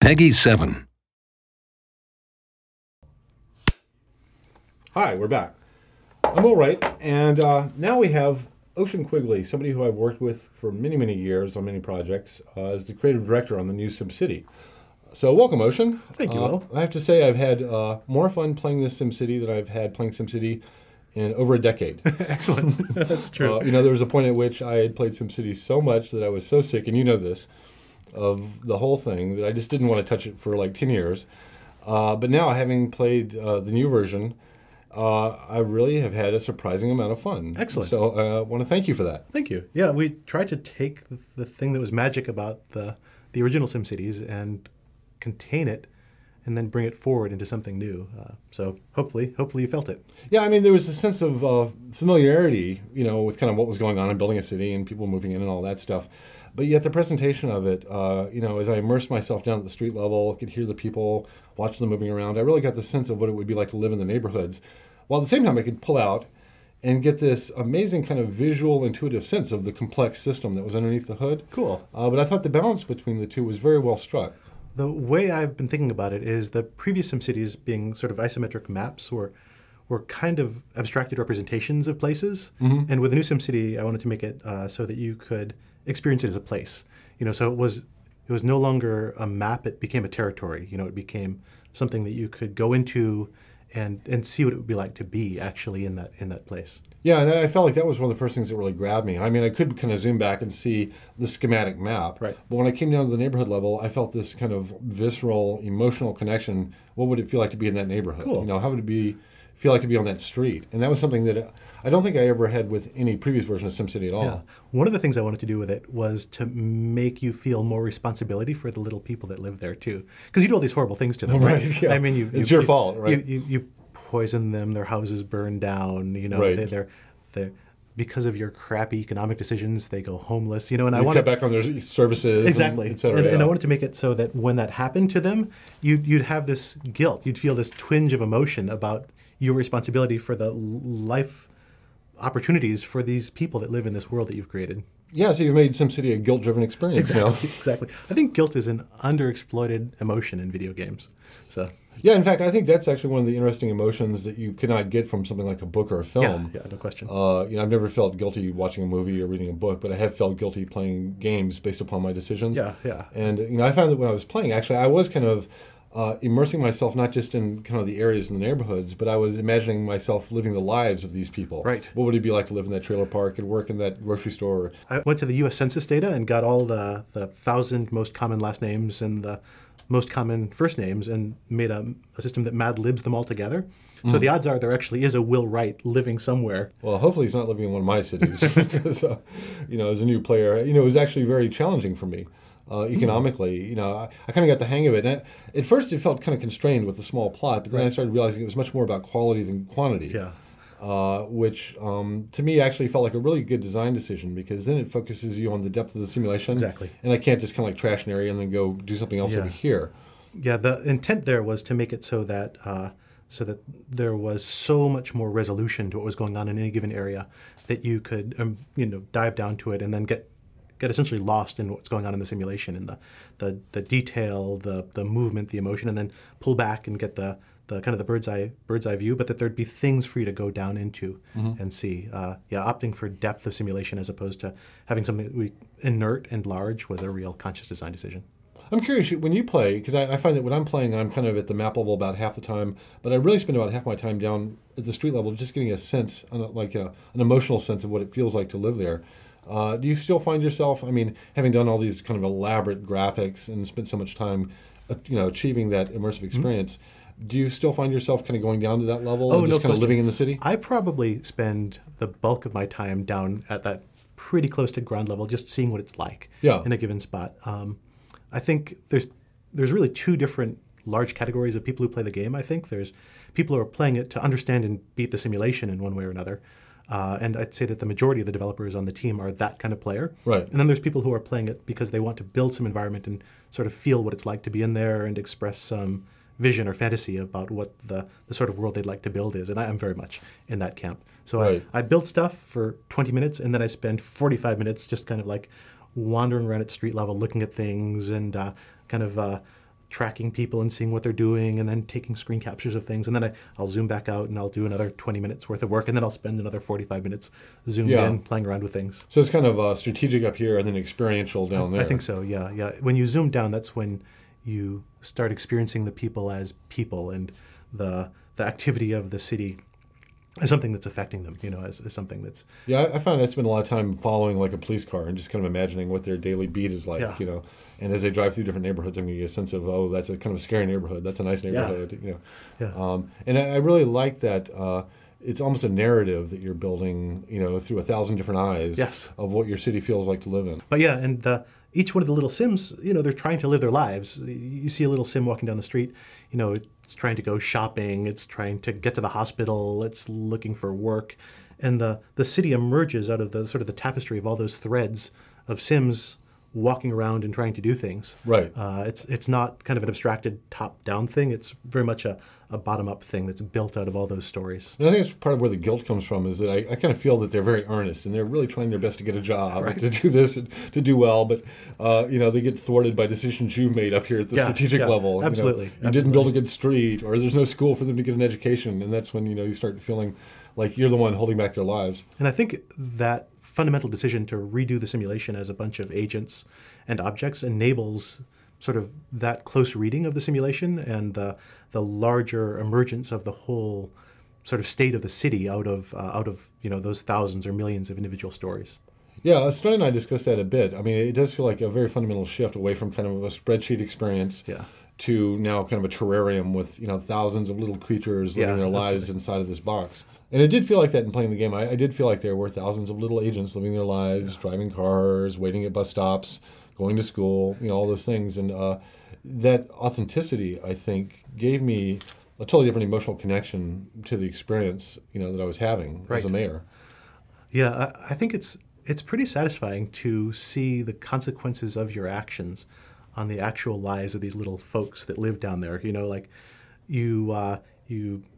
Peggy 7. Hi, we're back. I'm Wright, and now we have Ocean Quigley, somebody who I've worked with for many, many years on many projects, as the creative director on the new SimCity. So welcome, Ocean. Thank you, Will. I have to say I've had more fun playing this SimCity than I've had playing SimCity in over a decade. Excellent. That's true. You know, there was a point at which I had played SimCity so much that I was so sick, and you know this, of the whole thing, that I just didn't want to touch it for like 10 years. But now, having played the new version, I really have had a surprising amount of fun. Excellent. So I want to thank you for that. Thank you. Yeah, we tried to take the thing that was magic about the original SimCities and contain it, and then bring it forward into something new. So hopefully you felt it. Yeah, I mean, there was a sense of familiarity, you know, with kind of what was going on in building a city and people moving in and all that stuff. But yet the presentation of it, you know, as I immersed myself down at the street level, could hear the people, watch them moving around, I really got the sense of what it would be like to live in the neighborhoods. While at the same time I could pull out and get this amazing kind of visual, intuitive sense of the complex system that was underneath the hood. Cool. But I thought the balance between the two was very well struck. The way I've been thinking about it is the previous SimCities being sort of isometric maps were kind of abstracted representations of places. Mm-hmm. And with the new SimCity, I wanted to make it so that you could experience it as a place. You know, so it was no longer a map, it became a territory. You know, it became something that you could go into and see what it would be like to be actually in that place. Yeah, and I felt like that was one of the first things that really grabbed me. I mean, I could kind of zoom back and see the schematic map, right. But when I came down to the neighborhood level, I felt this kind of visceral, emotional connection. What would it feel like to be in that neighborhood? Cool. You know, how would it feel like to be on that street? And that was something that I don't think I ever had with any previous version of SimCity at all. Yeah. One of the things I wanted to do with it was to make you feel more responsibility for the little people that live there too, because you do all these horrible things to them, right? Yeah. I mean, it's your fault, right? You poison them, their houses burn down. You know, right. they're because of your crappy economic decisions, they go homeless. You know, and I cut back on their services, exactly, et cetera, and I wanted to make it so that when that happened to them, you'd have this guilt, you'd feel this twinge of emotion about your responsibility for the life opportunities for these people that live in this world that you've created. Yeah, so you've made SimCity a guilt-driven experience now. Exactly. I think guilt is an underexploited emotion in video games. So. Yeah, in fact, I think that's actually one of the interesting emotions that you cannot get from something like a book or a film. Yeah, no question. You know, I've never felt guilty watching a movie or reading a book, but I have felt guilty playing games based upon my decisions. Yeah. And you know, I found that when I was playing, actually, I was kind of immersing myself not just in kind of the areas and the neighborhoods, but I was imagining myself living the lives of these people. Right. What would it be like to live in that trailer park and work in that grocery store? I went to the U.S. Census data and got all the 1,000 most common last names and the most common first names and made a system that mad libs them all together. So the odds are there actually is a Will Wright living somewhere. Well, hopefully he's not living in one of my cities because, you know, as a new player, you know, it was actually very challenging for me. Economically, you know, I kind of got the hang of it. And at first, it felt kind of constrained with the small plot, but then I started realizing it was much more about quality than quantity. Yeah. Which to me actually felt like a really good design decision because then it focuses you on the depth of the simulation. Exactly. And I can't just kind of like trash an area and then go do something else over here. Yeah, the intent there was to make it so that there was so much more resolution to what was going on in any given area that you could you know, dive down to it and then get essentially lost in what's going on in the simulation and the detail, the movement, the emotion, and then pull back and get the kind of the bird's eye view, but that there'd be things for you to go down into and see. Opting for depth of simulation as opposed to having something inert and large was a real conscious design decision. I'm curious, when you play, because I find that when I'm playing, I'm kind of at the map level about half the time, but I really spend about half my time down at the street level just getting a sense, like an emotional sense of what it feels like to live there. Do you still find yourself, I mean, having done all these kind of elaborate graphics and spent so much time, you know, achieving that immersive experience, do you still find yourself kind of going down to that level and just kind of living in the city? I probably spend the bulk of my time down at that pretty close to ground level, just seeing what it's like in a given spot. I think there's really two different large categories of people who play the game. I think there's people who are playing it to understand and beat the simulation in one way or another. And I'd say that the majority of the developers on the team are that kind of player. Right. And then there's people who are playing it because they want to build some environment and sort of feel what it's like to be in there and express some vision or fantasy about what the sort of world they'd like to build is. And I am very much in that camp. So I build stuff for 20 minutes and then I spend 45 minutes just kind of like wandering around at street level, looking at things and kind of tracking people and seeing what they're doing, and then taking screen captures of things, and then I'll zoom back out and I'll do another 20 minutes worth of work, and then I'll spend another 45 minutes zoomed in playing around with things. So it's kind of strategic up here and then experiential down there. I think so, yeah. When you zoom down, that's when you start experiencing the people as people, and the activity of the city as something that's affecting them, as something that's... Yeah, I found I spend a lot of time following like a police car and just kind of imagining what their daily beat is like, And as they drive through different neighborhoods, I'm getting a sense of, oh, that's a kind of a scary neighborhood. That's a nice neighborhood, And I really like that it's almost a narrative that you're building, through 1,000 different eyes of what your city feels like to live in. But yeah, and each one of the little Sims, they're trying to live their lives. You see a little Sim walking down the street, it's trying to go shopping, it's trying to get to the hospital, it's looking for work. And the city emerges out of the sort of the tapestry of all those threads of Sims walking around and trying to do things. Right. It's not kind of an abstracted top-down thing. It's very much a bottom-up thing that's built out of all those stories. And I think it's part of where the guilt comes from, is that I kind of feel that they're very earnest and they're really trying their best to get a job, to do this, and to do well, but they get thwarted by decisions you've made up here at the strategic level. Absolutely. You didn't build a good street, or there's no school for them to get an education, and that's when you start feeling like you're the one holding back their lives. And I think that fundamental decision to redo the simulation as a bunch of agents and objects enables sort of that close reading of the simulation and the larger emergence of the whole sort of state of the city out of those thousands or millions of individual stories. Yeah, Stan and I discussed that a bit. I mean, it does feel like a very fundamental shift away from kind of a spreadsheet experience to now kind of a terrarium with thousands of little creatures living their lives inside of this box. And it did feel like that in playing the game. I did feel like there were thousands of little agents living their lives, driving cars, waiting at bus stops, going to school, all those things. And that authenticity, I think, gave me a totally different emotional connection to the experience, that I was having as a mayor. Yeah, I think it's pretty satisfying to see the consequences of your actions on the actual lives of these little folks that live down there. Like you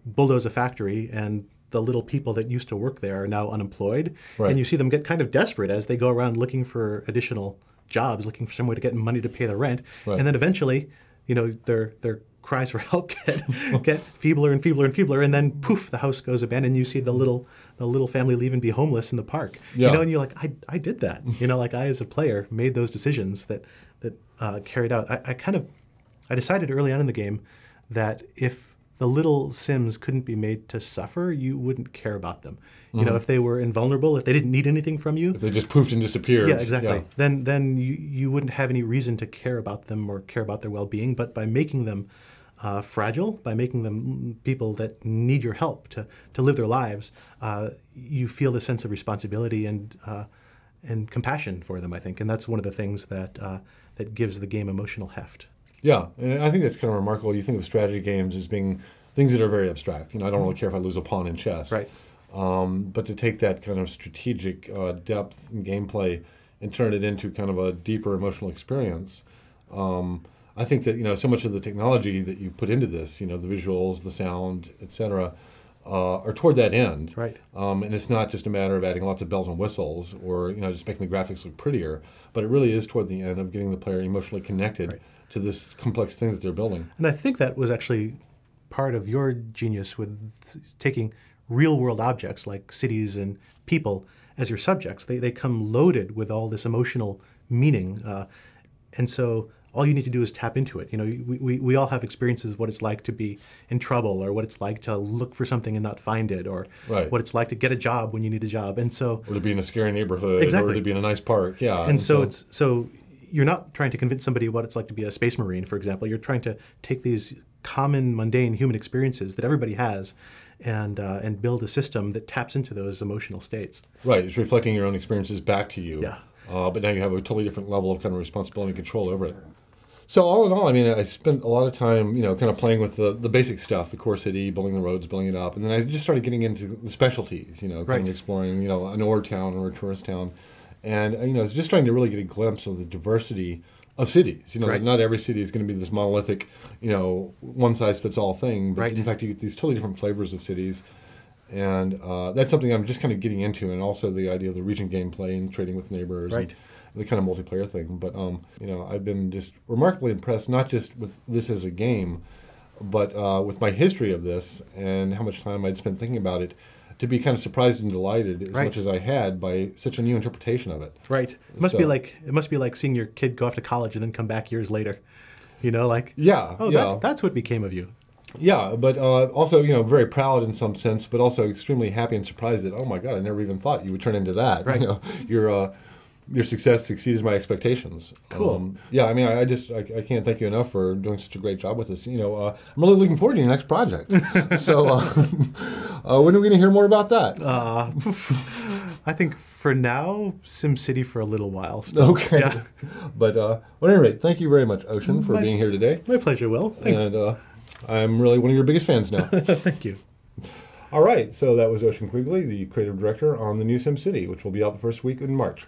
bulldoze a factory, and the little people that used to work there are now unemployed, and you see them get kind of desperate as they go around looking for additional jobs, looking for some way to get money to pay the rent, and then eventually, their cries for help get feebler and feebler and feebler, and then poof, the house goes abandoned. You see the little family leave and be homeless in the park, and you're like, I did that, like I as a player made those decisions that carried out. I decided early on in the game that if the little Sims couldn't be made to suffer, you wouldn't care about them. If they were invulnerable, if they didn't need anything from you. If they just poofed and disappeared. Yeah, exactly. Yeah. Then you wouldn't have any reason to care about them or care about their well-being. But by making them fragile, by making them people that need your help to live their lives, you feel a sense of responsibility and compassion for them, I think. And that's one of the things that gives the game emotional heft. Yeah, and I think that's kind of remarkable. You think of strategy games as being things that are very abstract. I don't really care if I lose a pawn in chess. Right. But to take that kind of strategic depth and gameplay and turn it into kind of a deeper emotional experience, I think that so much of the technology that you put into this, the visuals, the sound, etc., are toward that end. Right. And it's not just a matter of adding lots of bells and whistles or just making the graphics look prettier, but it really is toward the end of getting the player emotionally connected to this complex thing that they're building. And I think that was actually part of your genius with taking real-world objects like cities and people as your subjects. They come loaded with all this emotional meaning. And so all you need to do is tap into it. We all have experiences of what it's like to be in trouble, or what it's like to look for something and not find it, or what it's like to get a job when you need a job. And so, or to be in a scary neighborhood, or to be in a nice park. Yeah. And so you're not trying to convince somebody what it's like to be a space marine, for example. You're trying to take these common, mundane human experiences that everybody has and build a system that taps into those emotional states. Right. It's reflecting your own experiences back to you. Yeah. But now you have a totally different level of kind of responsibility and control over it. So all in all, I spent a lot of time, kind of playing with the basic stuff, the core city, building the roads, building it up. And then I just started getting into the specialties, kind of exploring, an ore town or a tourist town. And, I was just trying to really get a glimpse of the diversity of cities. Not every city is going to be this monolithic, one-size-fits-all thing. But in fact, you get these totally different flavors of cities. And that's something I'm just kind of getting into. And also the idea of the region gameplay and trading with neighbors. Right. the kind of multiplayer thing. But you know, I've been just remarkably impressed, not just with this as a game, but with my history of this and how much time I'd spent thinking about it, to be kind of surprised and delighted as much as I had by such a new interpretation of it. Right. It must be like seeing your kid go off to college and then come back years later. You know, like, that's what became of you. Yeah, but also, you know, very proud in some sense, but also extremely happy and surprised that, oh my God, I never even thought you would turn into that. Right. You know, your success exceeds my expectations. Cool. Yeah, I mean, I can't thank you enough for doing such a great job with this. You know, I'm really looking forward to your next project. So, when are we going to hear more about that? I think for now, SimCity for a little while still. Okay. Yeah. But at any rate, thank you very much, Ocean, for being here today. My pleasure, Will. Thanks. And I'm really one of your biggest fans now. Thank you. All right, so that was Ocean Quigley, the creative director on the new SimCity, which will be out the first week in March.